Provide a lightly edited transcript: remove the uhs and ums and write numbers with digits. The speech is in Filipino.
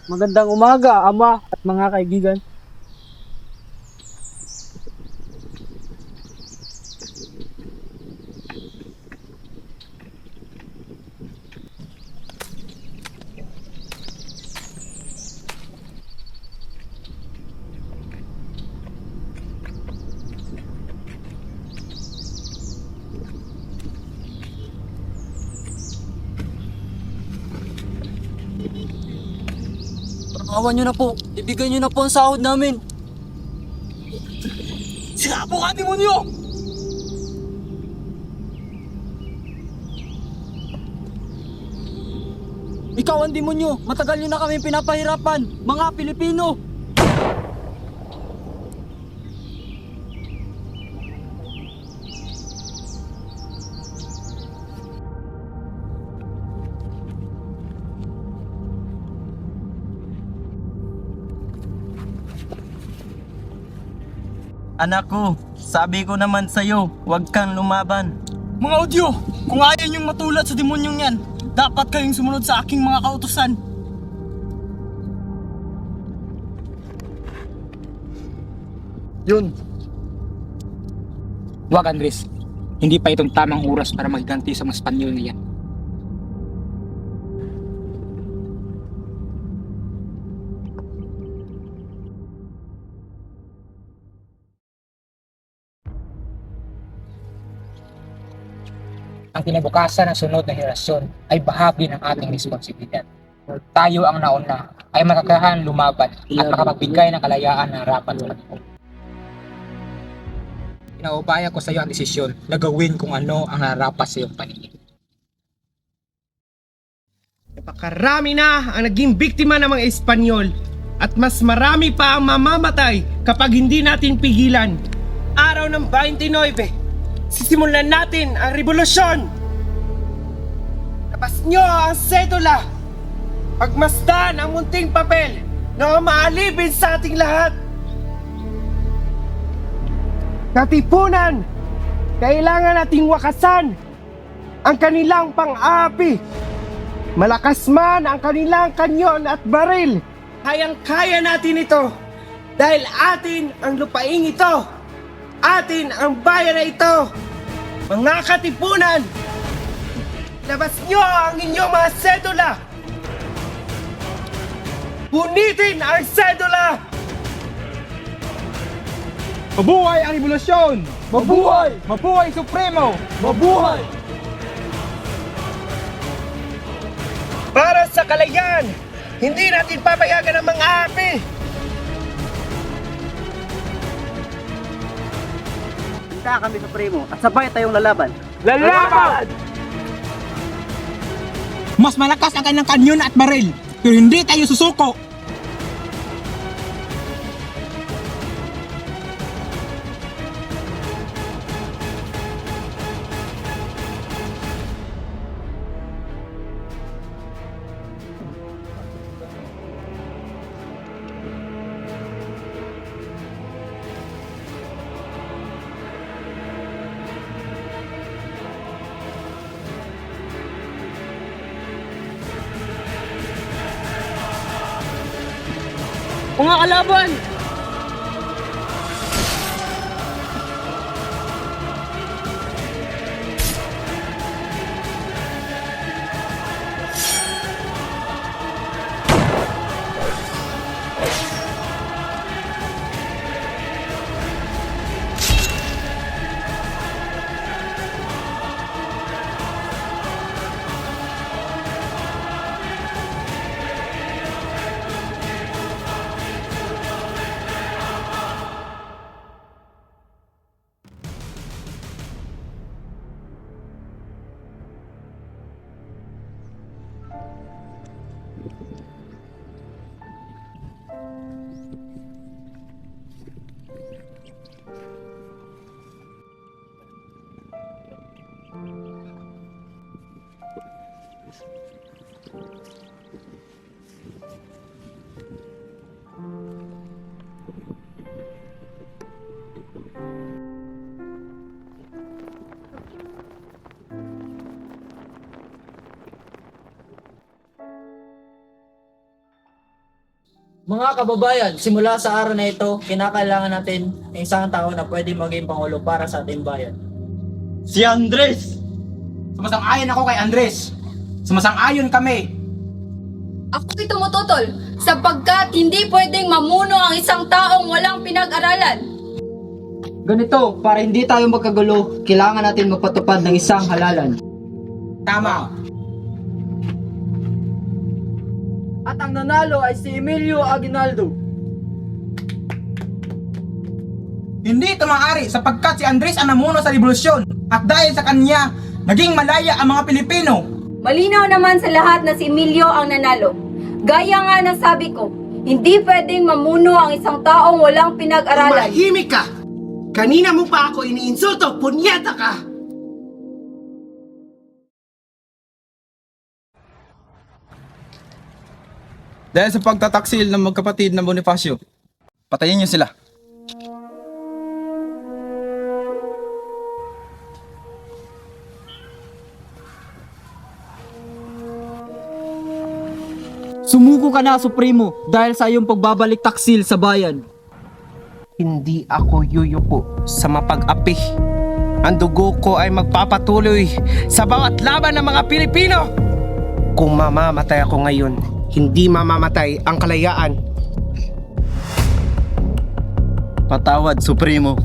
Magandang umaga, ama at mga kaibigan. Awan nyo na po. Ibigay nyo na po ang sahod namin. Sira po ka, demonyo! Ikaw ang demonyo. Matagal nyo na kami pinapahirapan. Mga Pilipino. Anak ko, sabi ko naman sa'yo, huwag kang lumaban. Mga audio, kung ayaw nyong matulad sa demonyong yan, dapat kayong sumunod sa aking mga kautusan. Yun. Wag, Andres. Hindi pa itong tamang oras para magganti sa mga Espanyol na yan. Ang kinabukasan ng sunod na henerasyon ay bahagi ng ating responsibilidad. Tayo ang nauna ay makakayahan lumaban at makapagbigay ng kalayaan na harapan sa kanila. Pinaubaya ko sa iyo ang desisyon na gawin kung ano ang narapat sa iyong paningin. Napakarami na ang naging biktima ng mga Espanyol at mas marami pa ang mamamatay kapag hindi natin pigilan. Araw ng 29, sisimulan natin ang revolusyon! Labas nyo ang sedula! Pagmasdan ang munting papel na maalipin sa ating lahat! Katipunan! Kailangan nating wakasan ang kanilang pang-aapi. Malakas man ang kanilang kanyon at baril, kayang-kaya natin ito dahil atin ang lupaing ito. Atin ang bayan na ito. Mga katipunan, labas nyo ang inyong mga sedula. Punitin ang sedula. Mabuhay ang revolusyon! Mabuhay! Mabuhay Supremo! Mabuhay! Para sa kalayaan, hindi natin papayagan ang mga api. Kita kami sa primo at sabay tayong lalaban. Lalaban! Mas malakas ang kanilang kanyon at baril, pero hindi tayo susuko! Mga kalaban! Mga kababayan, simula sa araw na ito, kinakailangan natin ng isang tao na pwede maging pangulo para sa ating bayan. Si Andres! Sumasang-ayon ako kay Andres. Sumasang-ayon kami. Ako'y tumututol sapagkat hindi pwedeng mamuno ang isang taong walang pinag-aralan. Ganito, para hindi tayo magkagulo, kailangan natin magpatupad ng isang halalan. Tama. At ang nanalo ay si Emilio Aguinaldo. Hindi ito maaari sapagkat si Andres ang namuno sa revolusyon at dahil sa kanya, naging malaya ang mga Pilipino. Malinaw naman sa lahat na si Emilio ang nanalo. Gaya nga ng sabi ko, hindi pwedeng mamuno ang isang taong walang pinag-aralan. Tumahimik ka! Kanina mo pa ako iniinsulto, punyeta ka! Dahil sa pagtataksil ng magkapatid na Bonifacio, patayin niyo sila. Sumuko ka na, Supremo, dahil sa iyong pagbabalik taksil sa bayan. Hindi ako yuyuko sa mapag-api. Ang dugo ko ay magpapatuloy sa bawat laban ng mga Pilipino. Kung mamamatay ako ngayon, hindi mamamatay ang kalayaan. Patawad, Supremo.